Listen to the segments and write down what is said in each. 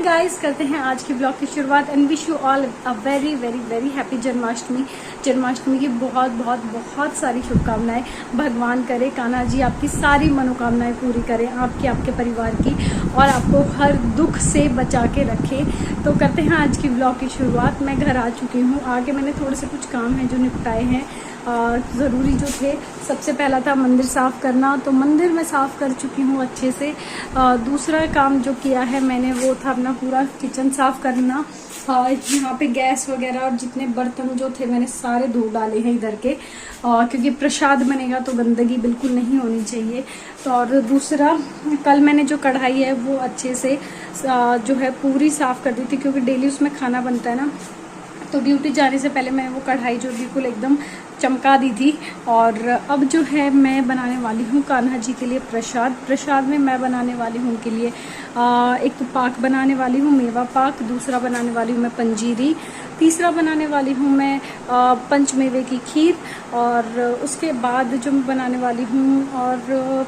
Guys, करते हैं आज की ब्लॉग की शुरुआत and wish you all a very very very happy Janmashtami. Janmashtami की बहुत बहुत बहुत सारी शुभकामनाएं। भगवान करे कान्हा जी आपकी सारी मनोकामनाएं पूरी करें, आपके परिवार की, और आपको हर दुख से बचा के रखे। तो करते हैं आज की ब्लॉग की शुरुआत। मैं घर आ चुकी हूँ, आगे मैंने थोड़े से कुछ काम हैं जो निपटाए हैं ज़रूरी जो थे। सबसे पहला था मंदिर साफ़ करना, तो मंदिर मैं साफ़ कर चुकी हूँ अच्छे से। दूसरा काम जो किया है मैंने वो था अपना पूरा किचन साफ़ करना। यहाँ पे गैस वगैरह और जितने बर्तन जो थे मैंने सारे धो डाले हैं इधर के, क्योंकि प्रसाद बनेगा तो गंदगी बिल्कुल नहीं होनी चाहिए। तो और दूसरा, कल मैंने जो कढ़ाई है वो अच्छे से जो है पूरी साफ़ कर दी थी, क्योंकि डेली उसमें खाना बनता है ना। तो ड्यूटी जाने से पहले मैं वो कढ़ाई जो बिल्कुल एकदम चमका दी थी। और अब जो है मैं बनाने वाली हूँ कान्हा जी के लिए प्रसाद में मैं बनाने वाली हूँ उनके लिए एक तो पाक बनाने वाली हूँ, मेवा पाक। दूसरा बनाने वाली हूँ मैं पंजीरी। तीसरा बनाने वाली हूँ मैं पंचमेवे की खीर। और उसके बाद जो मैं बनाने वाली हूँ और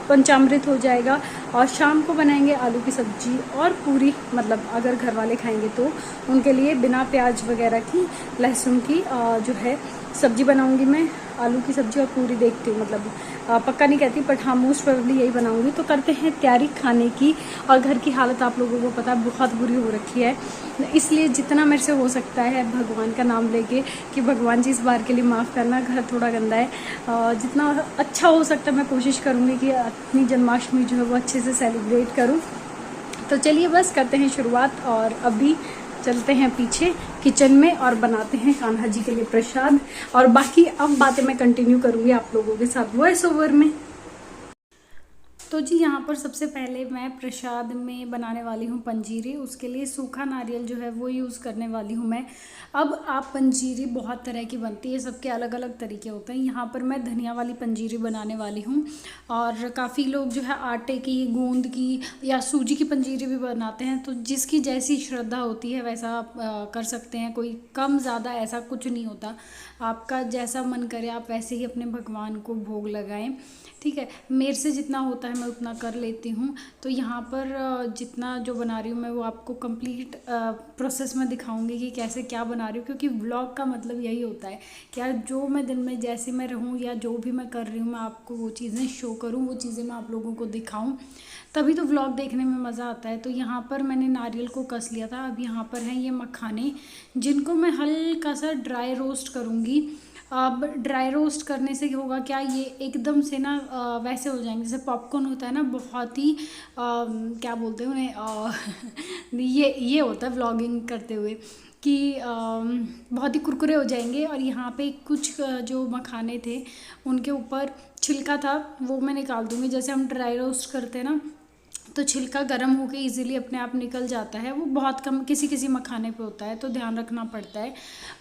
पंचामृत हो जाएगा। और शाम को बनाएंगे आलू की सब्जी और पूरी, मतलब अगर घर वाले खाएंगे तो उनके लिए बिना प्याज वगैरह की, लहसुन की जो है सब्जी बनाऊंगी मैं। आलू की सब्जी और पूरी देखती हूँ, मतलब पक्का नहीं कहती बट हाँ मोस्ट प्रोबेबली यही बनाऊंगी। तो करते हैं तैयारी खाने की। और घर की हालत आप लोगों को पता है बहुत बुरी हो रखी है, इसलिए जितना मेरे से हो सकता है भगवान का नाम लेके कि भगवान जी इस बार के लिए माफ़ करना, घर थोड़ा गंदा है। जितना अच्छा हो सकता है मैं कोशिश करूँगी कि अपनी जन्माष्टमी जो है वो अच्छे से सेलिब्रेट करूँ। तो चलिए बस करते हैं शुरुआत, और अभी चलते हैं पीछे किचन में और बनाते हैं कान्हा जी के लिए प्रसाद। और बाकी अब बातें मैं कंटिन्यू करूँगी आप लोगों के साथ वॉइस ओवर में। तो जी यहाँ पर सबसे पहले मैं प्रसाद में बनाने वाली हूँ पंजीरी। उसके लिए सूखा नारियल जो है वो यूज़ करने वाली हूँ मैं। अब आप पंजीरी बहुत तरह की बनती है, सबके अलग अलग तरीके होते हैं। यहाँ पर मैं धनिया वाली पंजीरी बनाने वाली हूँ। और काफ़ी लोग जो है आटे की, गूंद की या सूजी की पंजीरी भी बनाते हैं। तो जिसकी जैसी श्रद्धा होती है वैसा आप कर सकते हैं। कोई कम ज़्यादा ऐसा कुछ नहीं होता, आपका जैसा मन करे आप वैसे ही अपने भगवान को भोग लगाएं। ठीक है, मेरे से जितना होता है मैं उतना कर लेती हूँ। तो यहाँ पर जितना जो बना रही हूँ मैं वो आपको कंप्लीट प्रोसेस में दिखाऊंगी कि कैसे क्या बना रही हूँ, क्योंकि व्लॉग का मतलब यही होता है कि यार जो मैं दिन में जैसे मैं रहूँ या जो भी मैं कर रही हूँ मैं आपको वो चीज़ें शो करूँ, वो चीज़ें मैं आप लोगों को दिखाऊँ, तभी तो व्लॉग देखने में मज़ा आता है। तो यहाँ पर मैंने नारियल को कस लिया था। अब यहाँ पर हैं ये मखाने, जिनको मैं हल्का सा ड्राई रोस्ट करूँगी। अब ड्राई रोस्ट करने से होगा क्या, ये एकदम से ना वैसे हो जाएंगे जैसे पॉपकॉर्न होता है ना, बहुत ही क्या बोलते हैं उन्हें ये होता है व्लॉगिंग करते हुए कि बहुत ही कुरकुरे हो जाएंगे। और यहाँ पे कुछ जो मखाने थे उनके ऊपर छिलका था वो मैं निकाल दूँगी। जैसे हम ड्राई रोस्ट करते हैं ना तो छिलका गर्म होकर इजीली अपने आप निकल जाता है, वो बहुत कम किसी किसी मखाने पे होता है, तो ध्यान रखना पड़ता है।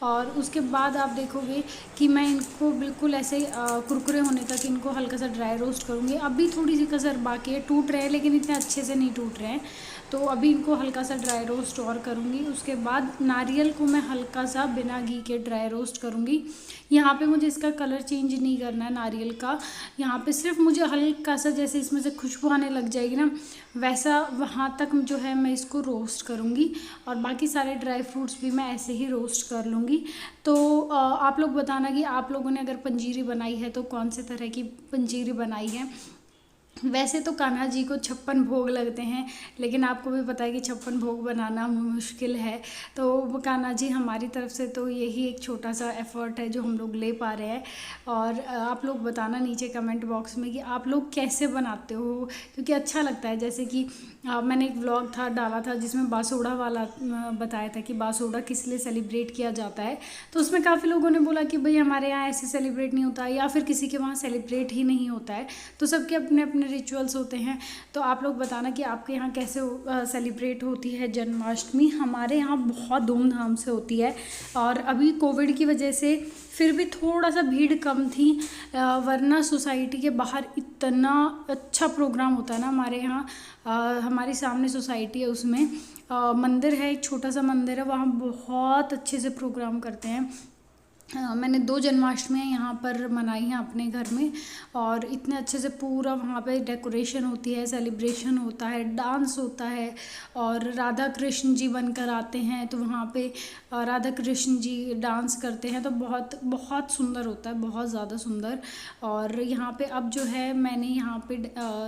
और उसके बाद आप देखोगे कि मैं इनको बिल्कुल ऐसे कुरकुरे होने तक इनको हल्का सा ड्राई रोस्ट करूँगी। अभी थोड़ी सी कसर बाकी है, टूट रहे हैं लेकिन इतने अच्छे से नहीं टूट रहे हैं, तो अभी इनको हल्का सा ड्राई रोस्ट और करूँगी। उसके बाद नारियल को मैं हल्का सा बिना घी के ड्राई रोस्ट करूँगी। यहाँ पे मुझे इसका कलर चेंज नहीं करना है नारियल का, यहाँ पे सिर्फ मुझे हल्का सा जैसे इसमें से खुशबू आने लग जाएगी ना वैसा, वहाँ तक जो है मैं इसको रोस्ट करूँगी। और बाकी सारे ड्राई फ्रूट्स भी मैं ऐसे ही रोस्ट कर लूँगी। तो आप लोग बताना कि आप लोगों ने अगर पंजीरी बनाई है तो कौन से तरह की पंजीरी बनाई है। वैसे तो कान्हा जी को 56 भोग लगते हैं, लेकिन आपको भी पता है कि 56 भोग बनाना मुश्किल है। तो कान्हा जी हमारी तरफ से तो यही एक छोटा सा एफर्ट है जो हम लोग ले पा रहे हैं। और आप लोग बताना नीचे कमेंट बॉक्स में कि आप लोग कैसे बनाते हो, क्योंकि अच्छा लगता है। जैसे कि मैंने एक व्लॉग डाला था जिसमें बासोड़ा वाला बताया था कि बासोड़ा किस लिए सेलिब्रेट किया जाता है। तो उसमें काफ़ी लोगों ने बोला कि भाई हमारे यहाँ ऐसे सेलिब्रेट नहीं होता, या फिर किसी के वहाँ सेलिब्रेट ही नहीं होता है। तो सबके अपने अपने रिचुअल्स होते हैं। तो आप लोग बताना कि आपके यहाँ कैसे सेलिब्रेट होती है जन्माष्टमी। हमारे यहाँ बहुत धूमधाम से होती है, और अभी कोविड की वजह से फिर भी थोड़ा सा भीड़ कम थी, वरना सोसाइटी के बाहर इतना अच्छा प्रोग्राम होता है ना हमारे यहाँ। हमारी सामने सोसाइटी है, उसमें मंदिर है, एक छोटा सा मंदिर है, वहाँ बहुत अच्छे से प्रोग्राम करते हैं। मैंने 2 जन्माष्टमियाँ यहाँ पर मनाई हैं अपने घर में, और इतने अच्छे से पूरा वहाँ पे डेकोरेशन होती है, सेलिब्रेशन होता है, डांस होता है, और राधा कृष्ण जी बनकर आते हैं तो वहाँ पे राधा कृष्ण जी डांस करते हैं, तो बहुत बहुत सुंदर होता है, बहुत ज़्यादा सुंदर। और यहाँ पे अब जो है मैंने यहाँ पे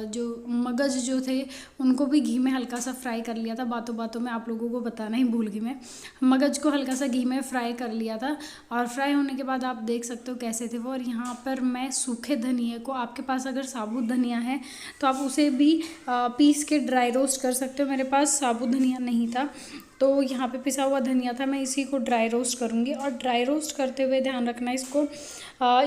जो मगज जो थे उनको भी घी में हल्का सा फ्राई कर लिया था, बातों बातों में आप लोगों को बताना ही भूल गई मैं। मगज को हल्का सा घी में फ्राई कर लिया था, और फ्राई होने के बाद आप देख सकते हो कैसे थे वो। और यहाँ पर मैं सूखे धनिए को, आपके पास अगर साबुत धनिया है तो आप उसे भी पीस के ड्राई रोस्ट कर सकते हो। मेरे पास साबुत धनिया नहीं था तो यहाँ पे पिसा हुआ धनिया था, मैं इसी को ड्राई रोस्ट करूँगी। और ड्राई रोस्ट करते हुए ध्यान रखना इसको,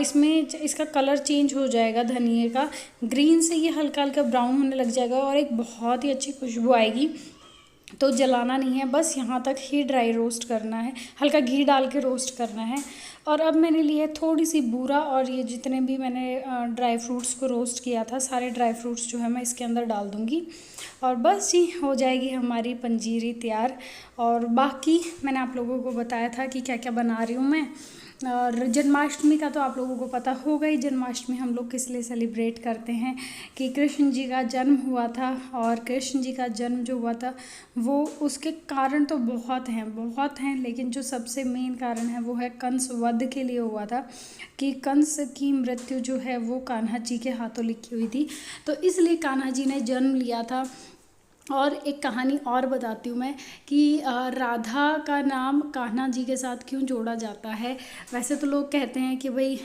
इसमें इसका कलर चेंज हो जाएगा धनिए का, ग्रीन से ये हल्का हल्का ब्राउन होने लग जाएगा और एक बहुत ही अच्छी खुशबू आएगी। तो जलाना नहीं है, बस यहाँ तक ही ड्राई रोस्ट करना है, हल्का घी डाल के रोस्ट करना है। और अब मैंने ली है थोड़ी सी बूरा, और ये जितने भी मैंने ड्राई फ्रूट्स को रोस्ट किया था सारे ड्राई फ्रूट्स जो है मैं इसके अंदर डाल दूँगी, और बस ही हो जाएगी हमारी पंजीरी तैयार। और बाकी मैंने आप लोगों को बताया था कि क्या क्या बना रही हूँ मैं। और जन्माष्टमी का तो आप लोगों को पता होगा ही, जन्माष्टमी हम लोग किस लिए सेलिब्रेट करते हैं कि कृष्ण जी का जन्म हुआ था। और कृष्ण जी का जन्म जो हुआ था वो उसके कारण तो बहुत हैं, लेकिन जो सबसे मेन कारण है वो है कंस वध के लिए हुआ था, कि कंस की मृत्यु जो है वो कान्हा जी के हाथों लिखी हुई थी, तो इसलिए कान्हा जी ने जन्म लिया था। और एक कहानी और बताती हूँ मैं कि राधा का नाम कान्हा जी के साथ क्यों जोड़ा जाता है। वैसे तो लोग कहते हैं कि भाई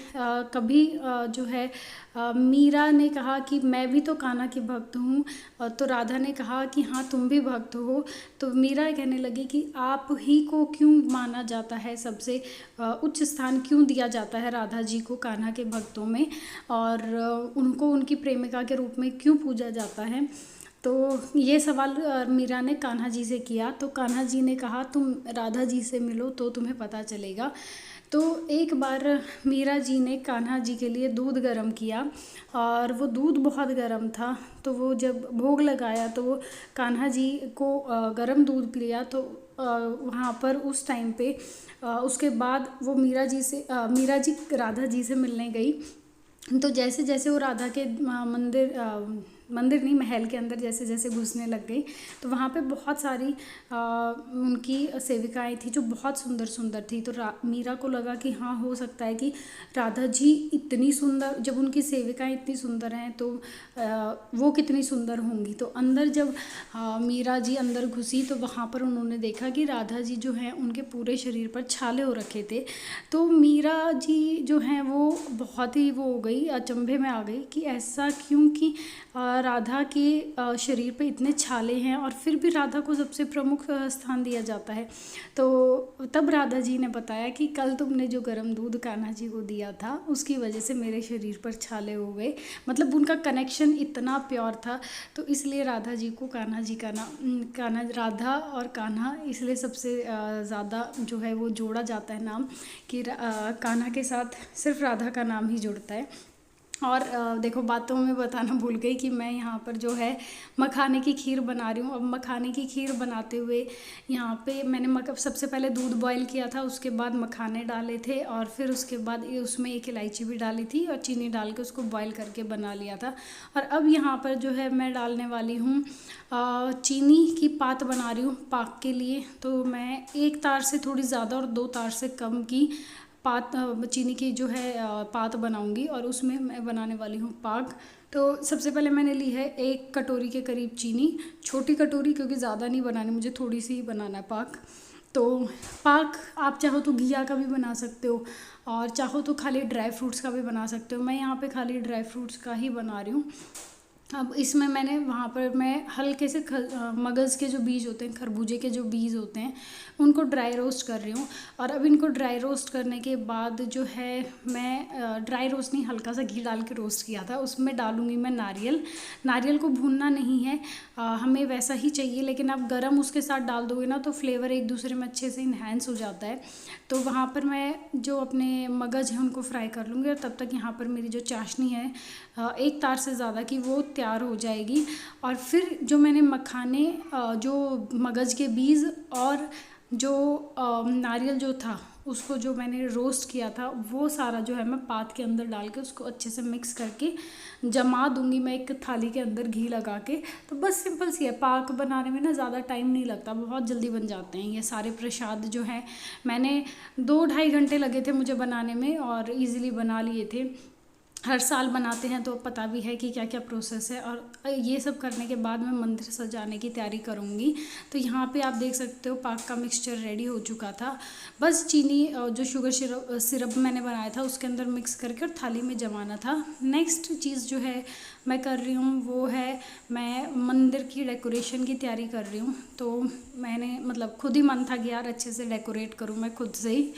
कभी जो है मीरा ने कहा कि मैं भी तो कान्हा की भक्त हूँ, तो राधा ने कहा कि हाँ तुम भी भक्त हो, तो मीरा कहने लगी कि आप ही को क्यों माना जाता है, सबसे उच्च स्थान क्यों दिया जाता है राधा जी को कान्हा के भक्तों में, और उनको उनकी प्रेमिका के रूप में क्यों पूजा जाता है। तो ये सवाल मीरा ने कान्हा जी से किया, तो कान्हा जी ने कहा तुम राधा जी से मिलो तो तुम्हें पता चलेगा। तो एक बार मीरा जी ने कान्हा जी के लिए दूध गर्म किया, और वो दूध बहुत गर्म था, तो वो जब भोग लगाया तो वो कान्हा जी को गर्म दूध पिया, तो वहाँ पर उस टाइम पे उसके बाद वो मीरा जी राधा जी से मिलने गई। तो जैसे जैसे वो राधा के मंदिर नहीं, महल के अंदर जैसे जैसे घुसने लग गई, तो वहाँ पे बहुत सारी उनकी सेविकाएं थी जो बहुत सुंदर सुंदर थी। तो मीरा को लगा कि हाँ हो सकता है कि राधा जी इतनी सुंदर, जब उनकी सेविकाएं इतनी सुंदर हैं तो वो कितनी सुंदर होंगी। तो अंदर जब मीरा जी अंदर घुसी तो वहाँ पर उन्होंने देखा कि राधा जी जो हैं उनके पूरे शरीर पर छाले हो रखे थे। तो मीरा जी जो हैं वो बहुत ही वो हो गई, अचंभे में आ गई कि ऐसा क्यों कि राधा के शरीर पे इतने छाले हैं और फिर भी राधा को सबसे प्रमुख स्थान दिया जाता है। तो तब राधा जी ने बताया कि कल तुमने जो गर्म दूध कान्हा जी को दिया था उसकी वजह से मेरे शरीर पर छाले हो गए, मतलब उनका कनेक्शन इतना प्योर था। तो इसलिए राधा जी को कान्हा जी का नाम, कान्हा, राधा और कान्हा इसलिए सबसे ज़्यादा जो है वो जोड़ा जाता है नाम, कि कान्हा के साथ सिर्फ राधा का नाम ही जुड़ता है। और देखो बातों में बताना भूल गई कि मैं यहाँ पर जो है मखाने की खीर बना रही हूँ। अब मखाने की खीर बनाते हुए यहाँ पे मैंने सबसे पहले दूध बॉईल किया था, उसके बाद मखाने डाले थे, और फिर उसके बाद उसमें एक इलायची भी डाली थी और चीनी डाल के उसको बॉईल करके बना लिया था। और अब यहाँ पर जो है मैं डालने वाली हूँ चीनी की पात बना रही हूँ पाक के लिए। तो मैं 1 तार से थोड़ी ज़्यादा और 2 तार से कम की पात चीनी की जो है पात बनाऊंगी, और उसमें मैं बनाने वाली हूँ पाक। तो सबसे पहले मैंने ली है 1 कटोरी के करीब चीनी, छोटी कटोरी, क्योंकि ज़्यादा नहीं बनानी, मुझे थोड़ी सी ही बनाना है पाक। तो पाक आप चाहो तो घिया का भी बना सकते हो, और चाहो तो खाली ड्राई फ्रूट्स का भी बना सकते हो। मैं यहाँ पे खाली ड्राई फ्रूट्स का ही बना रही हूँ। अब इसमें मैंने वहाँ पर मैं हल्के से मगज़ के जो बीज होते हैं, खरबूजे के जो बीज होते हैं, उनको ड्राई रोस्ट कर रही हूँ। और अब इनको ड्राई रोस्ट करने के बाद जो है मैं ड्राई रोस्ट नहीं, हल्का सा घी डाल के रोस्ट किया था, उसमें डालूँगी मैं नारियल को भूनना नहीं है, हमें वैसा ही चाहिए, लेकिन आप गरम उसके साथ डाल दोगे ना तो फ्लेवर एक दूसरे में अच्छे से इन्हेंस हो जाता है। तो वहाँ पर मैं जो अपने मगज़ हैं उनको फ्राई कर लूँगी, और तब तक यहाँ पर मेरी जो चाशनी है 1 तार से ज़्यादा की वो तैयार हो जाएगी। और फिर जो मैंने मखाने, जो मगज़ के बीज और जो नारियल जो था उसको जो मैंने रोस्ट किया था वो सारा जो है मैं पात के अंदर डाल के उसको अच्छे से मिक्स करके जमा दूंगी मैं एक थाली के अंदर घी लगा के। तो बस सिंपल सी है, पाक बनाने में ना ज़्यादा टाइम नहीं लगता, बहुत जल्दी बन जाते हैं ये सारे प्रसाद जो हैं। मैंने 2-2.5 घंटे लगे थे मुझे बनाने में और इजीली बना लिए थे। हर साल बनाते हैं तो पता भी है कि क्या क्या प्रोसेस है। और ये सब करने के बाद मैं मंदिर सजाने की तैयारी करूँगी। तो यहाँ पे आप देख सकते हो पाक का मिक्सचर रेडी हो चुका था। बस चीनी जो शुगर सिरप मैंने बनाया था उसके अंदर मिक्स करके और थाली में जमाना था। नेक्स्ट चीज़ जो है मैं कर रही हूँ वो है मैं मंदिर की डेकोरेशन की तैयारी कर रही हूँ। तो मैंने मतलब खुद ही मन था कि यार अच्छे से डेकोरेट करूँ मैं खुद से ही।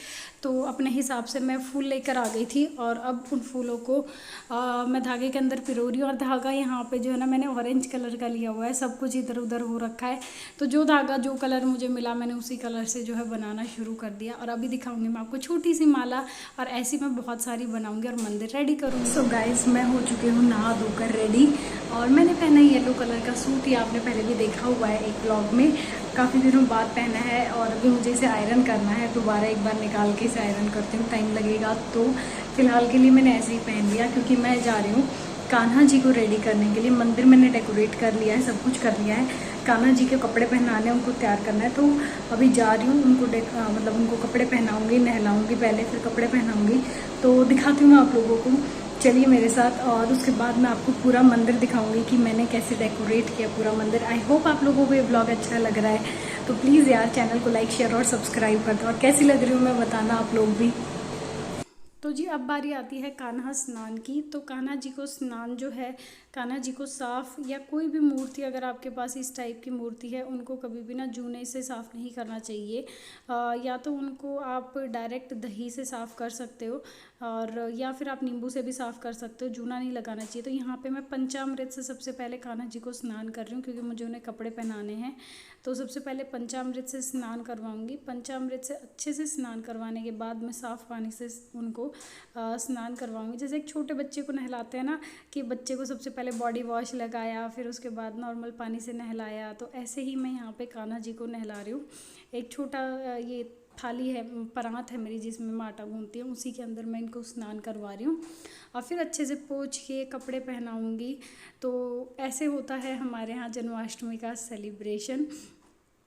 तो अपने हिसाब से मैं फूल लेकर आ गई थी और अब उन फूलों को मैं धागे के अंदर पिरो रही हूँ। और धागा यहाँ पे जो है ना मैंने ऑरेंज कलर का लिया हुआ है, सब कुछ इधर उधर हो रखा है। तो जो धागा जो कलर मुझे मिला मैंने उसी कलर से जो है बनाना शुरू कर दिया। और अभी दिखाऊंगी मैं आपको छोटी सी माला, और ऐसी मैं बहुत सारी बनाऊंगी और मंदिर रेडी करूँगी। सो गाइस मैं हो चुकी हूँ नहा धोकर रेडी, और मैंने पहना येलो कलर का सूट, ये आपने पहले भी देखा हुआ है एक ब्लॉग में, काफ़ी दिनों बाद पहना है। और अभी मुझे इसे आयरन करना है, दोबारा एक बार निकाल के इसे आयरन करती हूँ, टाइम लगेगा। तो फिलहाल के लिए मैंने ऐसे ही पहन लिया क्योंकि मैं जा रही हूँ कान्हा जी को रेडी करने के लिए। मंदिर मैंने डेकोरेट कर लिया है, सब कुछ कर लिया है, कान्हा जी के कपड़े पहनाने उनको तैयार करना है। तो अभी जा रही हूँ उनको मतलब उनको कपड़े पहनाऊँगी, नहलाऊँगी पहले, फिर कपड़े पहनाऊँगी। तो दिखाती हूँ मैं आप लोगों को, चलिए मेरे साथ। और उसके बाद मैं आपको पूरा मंदिर दिखाऊंगी कि मैंने कैसे डेकोरेट किया पूरा मंदिर। आई होप आप लोगों को ये ब्लॉग अच्छा लग रहा है। तो प्लीज़ यार चैनल को लाइक शेयर और सब्सक्राइब कर दो, और कैसी लग रही हूँ मैं बताना आप लोग भी। तो जी अब बारी आती है कान्हा स्नान की। तो कान्हा जी को स्नान जो है, कान्हा जी को साफ़, या कोई भी मूर्ति अगर आपके पास इस टाइप की मूर्ति है उनको कभी भी ना जूने से साफ़ नहीं करना चाहिए। या तो उनको आप डायरेक्ट दही से साफ़ कर सकते हो, और या फिर आप नींबू से भी साफ़ कर सकते हो, जूना नहीं लगाना चाहिए। तो यहाँ पे मैं पंचामृत से सबसे पहले कान्हा जी को स्नान कर रही हूँ क्योंकि मुझे उन्हें कपड़े पहनाने हैं। तो सबसे पहले पंचामृत से स्नान करवाऊंगी। पंचामृत से अच्छे से स्नान करवाने के बाद मैं साफ़ पानी से उनको स्नान करवाऊंगी। जैसे एक छोटे बच्चे को नहलाते हैं ना, कि बच्चे को सबसे पहले बॉडी वॉश लगाया, फिर उसके बाद नॉर्मल पानी से नहलाया, तो ऐसे ही मैं यहाँ पे कान्हा जी को नहला रही हूँ। एक छोटा ये थाली है, परात है मेरी जिसमें मैं आटा गूंथती हूँ, उसी के अंदर मैं इनको स्नान करवा रही हूँ। और फिर अच्छे से पोंछ के कपड़े पहनाऊँगी। तो ऐसे होता है हमारे यहाँ जन्माष्टमी का सेलिब्रेशन।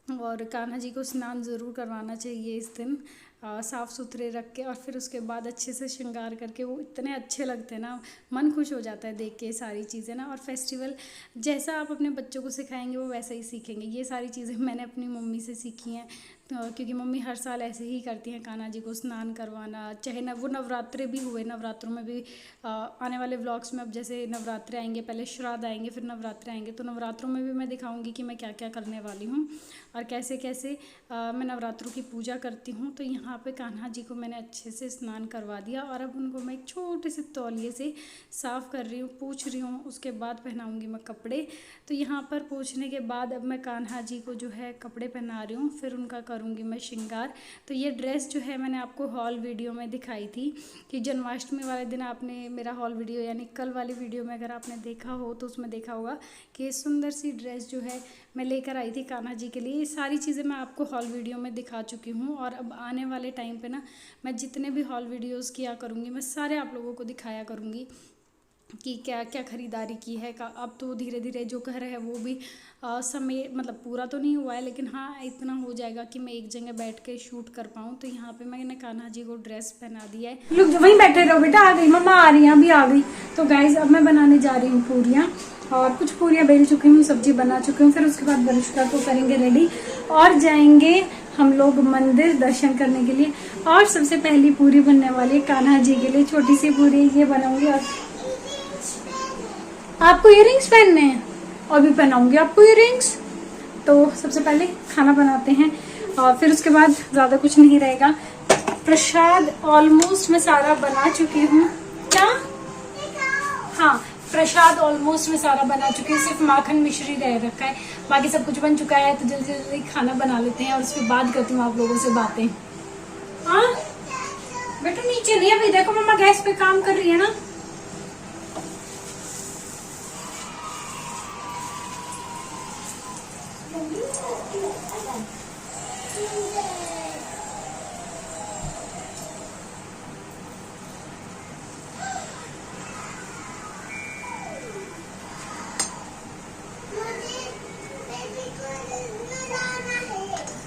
और कान्हा जी को स्नान ज़रूर करवाना चाहिए इस दिन, साफ़ सुथरे रख के। और फिर उसके बाद अच्छे से श्रृंगार करके, वो इतने अच्छे लगते हैं ना, मन खुश हो जाता है देख के सारी चीज़ें ना। और फेस्टिवल जैसा आप अपने बच्चों को सिखाएंगे वो वैसा ही सीखेंगे। ये सारी चीज़ें मैंने अपनी मम्मी से सीखी हैं, क्योंकि मम्मी हर साल ऐसे ही करती हैं, कान्हा जी को स्नान करवाना। चाहे वो नवरात्रे भी हुए, नवरात्रों में भी आने वाले व्लॉग्स में, अब जैसे नवरात्रे आएंगे, पहले श्राद्ध आएंगे फिर नवरात्रे आएंगे, तो नवरात्रों में भी मैं दिखाऊंगी कि मैं क्या क्या करने वाली हूँ और कैसे कैसे मैं नवरात्रों की पूजा करती हूँ। तो यहाँ पे कान्हा जी को मैंने अच्छे से स्नान करवा दिया, और अब उनको मैं एक छोटे से तौलिए से साफ़ कर रही हूँ, पोंछ रही हूँ। उसके बाद पहनाऊँगी मैं कपड़े। तो यहाँ पर पोंछने के बाद अब मैं कान्हा जी को जो है कपड़े पहना रही हूँ, फिर उनका करूँगी मैं श्रृंगार। तो ये ड्रेस जो है मैंने आपको हॉल वीडियो में दिखाई थी, कि जन्माष्टमी वाले दिन आपने मेरा हॉल वीडियो यानी कल वाली वीडियो में अगर आपने देखा हो तो उसमें देखा होगा कि सुंदर सी ड्रेस जो है मैं लेकर आई थी कान्हा जी के लिए। ये सारी चीज़ें मैं आपको हॉल वीडियो में दिखा चुकी हूँ, और अब आने वाले टाइम पे ना मैं जितने भी हॉल वीडियोस किया करूँगी मैं सारे आप लोगों को दिखाया करूँगी कि क्या क्या ख़रीदारी की है। अब तो धीरे धीरे जो घर है वो भी समय मतलब पूरा तो नहीं हुआ है, लेकिन हाँ इतना हो जाएगा कि मैं एक जगह बैठ के शूट कर पाऊँ। तो यहाँ पे मैंने कान्हा जी को ड्रेस पहना दिया है। लोग वहीं बैठे रहो बेटा, आ गई मम्मा, आ रही हैं, अभी आ गई। तो गाइज अब मैं बनाने जा रही हूँ पूरियाँ, और कुछ पूरियाँ बेल चुकी हूँ, सब्जी बना चुकी हूँ। फिर उसके बाद बरिश्ता को करेंगे रेडी और जाएंगे हम लोग मंदिर दर्शन करने के लिए। और सबसे पहली पूरी बनने वाली है कान्हा जी के लिए, छोटी सी पूरी ये बनाऊंगी। और आपको इयररिंग्स पहनने हैं, और भी पहनाऊंगी आपको इयररिंग्स। तो सबसे पहले खाना बनाते हैं, और फिर उसके बाद ज़्यादा कुछ नहीं रहेगा। प्रसाद ऑलमोस्ट मैं सारा बना चुकी हूँ। क्या? हाँ, प्रसाद ऑलमोस्ट मैं सारा बना चुकी हूँ, सिर्फ माखन मिश्री रह रखा है, बाकी सब कुछ बन चुका है। तो जल्दी जल्दी खाना बना लेते हैं और उसके बाद करती हूँ आप लोगों से बातें। हाँ बेटा नीचे नहीं, अभी देखो मम्मा गैस पे काम कर रही है ना।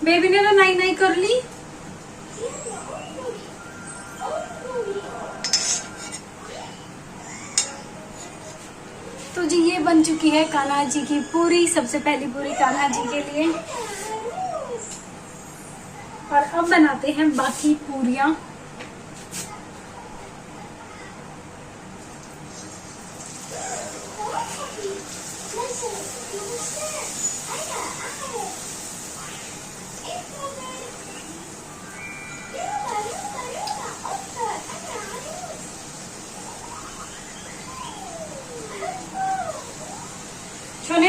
बेबी ने तो नाई नाई कर ली। तो जी ये बन चुकी है कान्हा जी की पूरी, सबसे पहली पूरी कान्हा जी के लिए। और अब बनाते हैं बाकी पूरियां।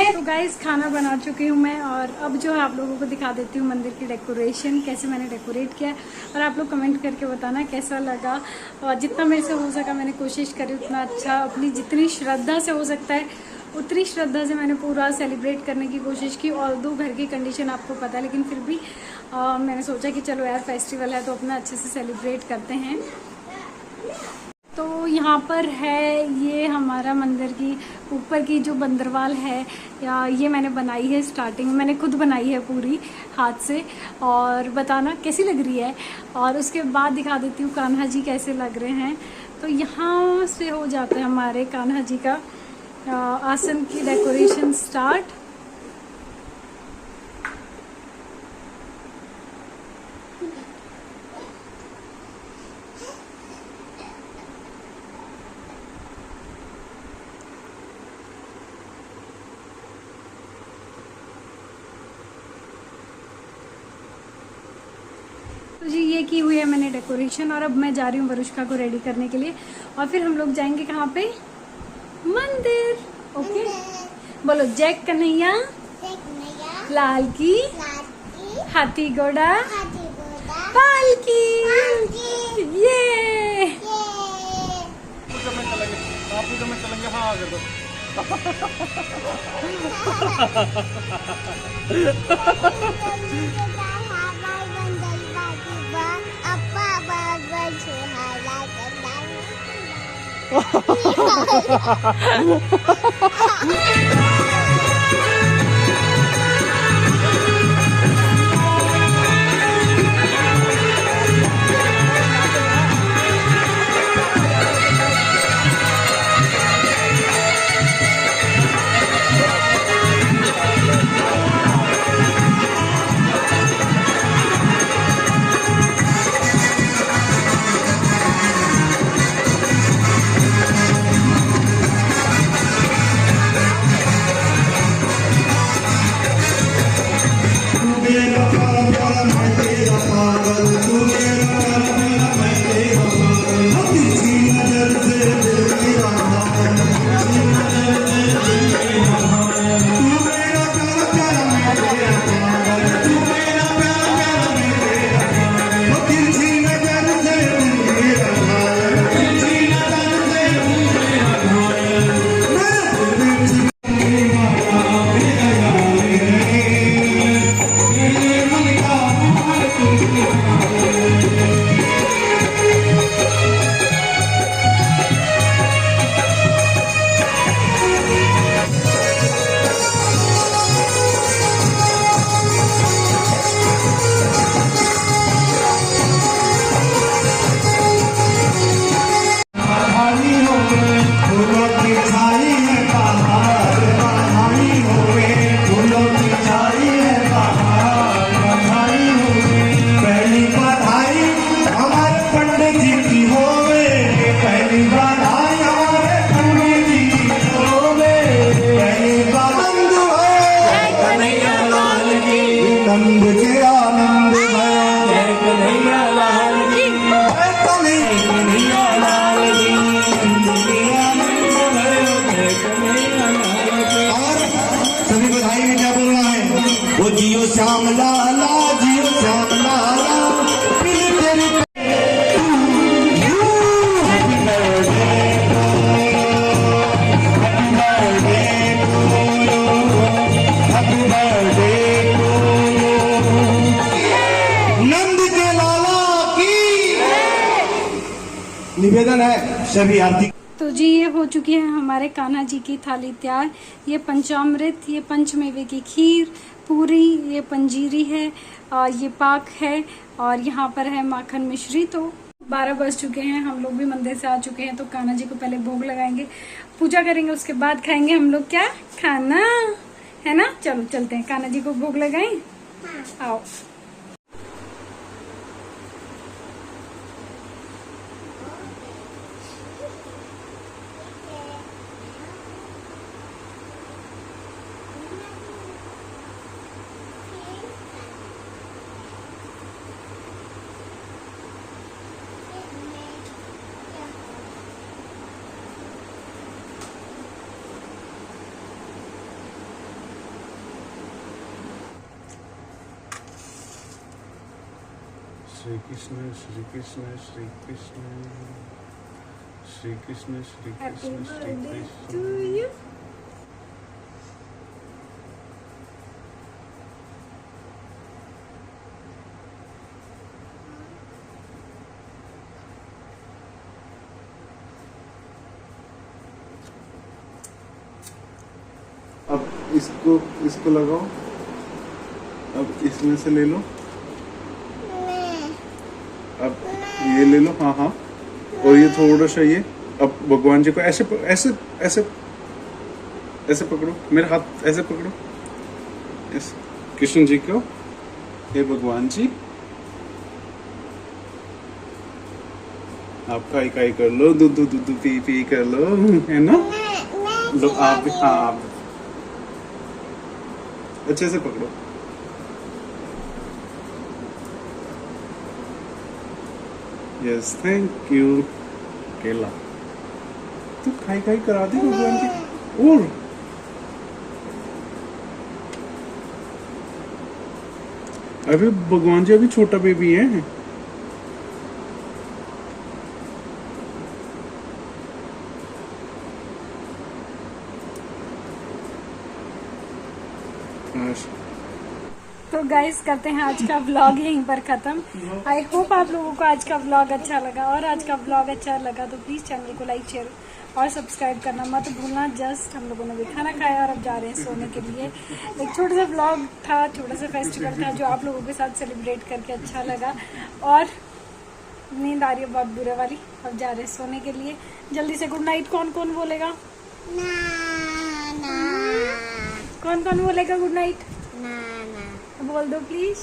तो गाइस खाना बना चुकी हूँ मैं, और अब जो है आप लोगों को दिखा देती हूँ मंदिर की डेकोरेशन, कैसे मैंने डेकोरेट किया। और आप लोग कमेंट करके बताना कैसा लगा। और जितना मेरे से हो सका मैंने कोशिश करी उतना अच्छा, अपनी जितनी श्रद्धा से हो सकता है उतनी श्रद्धा से मैंने पूरा सेलिब्रेट करने की कोशिश की। ऑल्दो घर की कंडीशन आपको पता है, लेकिन फिर भी मैंने सोचा कि चलो यार फेस्टिवल है तो अपना अच्छे से सेलिब्रेट करते हैं। तो यहाँ पर है ये हमारा मंदिर की ऊपर की जो बंदरवाल है, या ये मैंने बनाई है स्टार्टिंग, मैंने खुद बनाई है पूरी हाथ से। और बताना कैसी लग रही है। और उसके बाद दिखा देती हूँ कान्हा जी कैसे लग रहे हैं। तो यहाँ से हो जाता है हमारे कान्हा जी का आसन की डेकोरेशन स्टार्ट। तो जी ये की हुई है मैंने डेकोरेशन, और अब मैं जा रही हूँ वरुष्का को रेडी करने के लिए। और फिर हम लोग जाएंगे कहाँ पे? मंदिर। ओके बोलो जय कन्हैया लाल की, हाथी घोड़ा पालकी। ये श्याम लाला जियो श्याम लाला नंद के लाला की निवेदन है सभी आरती। तो जी ये हो चुकी है हमारे कान्हा जी की थाली तैयार। ये पंचामृत, ये पंचमेवे की खीर, पूरी, ये पंजीरी है, ये पाक है और यहाँ पर है माखन मिश्री। तो 12 बज चुके हैं, हम लोग भी मंदिर से आ चुके हैं। तो कान्हा जी को पहले भोग लगाएंगे, पूजा करेंगे, उसके बाद खाएंगे हम लोग क्या खाना, है ना। चलो चलते हैं, कान्हा जी को भोग लगाएं। आओ। Shri Krishna Shri Krishna Shri Krishna Shri Krishna Shri happy Krishna Shri birthday to Krishna. You. अब इसको लगाओ, अब इसमें से ले लो, अब ये ले लो, हाँ हाँ, और ये थोड़ा सा ये, अब भगवान जी को ऐसे ऐसे ऐसे ऐसे पकड़ो, मेरे हाथ ऐसे पकड़ो, ऐसे कृष्ण जी को, हे भगवान जी आप खाई खाई कर लो, दूध दूध दूध पी पी कर लो, है ना। लो आप भी, हाँ आप अच्छे से पकड़ो। Yes thank you. केला तू खाई खाई करा दी भगवान जी। और अभी भगवान जी अभी छोटा बेबी है। तो गाइस करते हैं आज का व्लॉग यहीं पर खत्म। आई होप आप लोगों को आज का व्लॉग अच्छा लगा, और आज का व्लॉग अच्छा लगा तो प्लीज चैनल को लाइक शेयर और सब्सक्राइब करना मत भूलना। जस्ट हम लोगों ने भी खाना खाया और अब जा रहे हैं सोने के लिए। एक छोटा सा व्लॉग था, छोटा सा फेस्टिवल था जो आप लोगों के साथ सेलिब्रेट करके अच्छा लगा, और नींद आ रही है बहुत बुरे वाली। अब जा रहे हैं सोने के लिए। जल्दी से गुड नाइट कौन कौन बोलेगा? कौन कौन बोलेगा गुड नाइट? बोल दो प्लीज।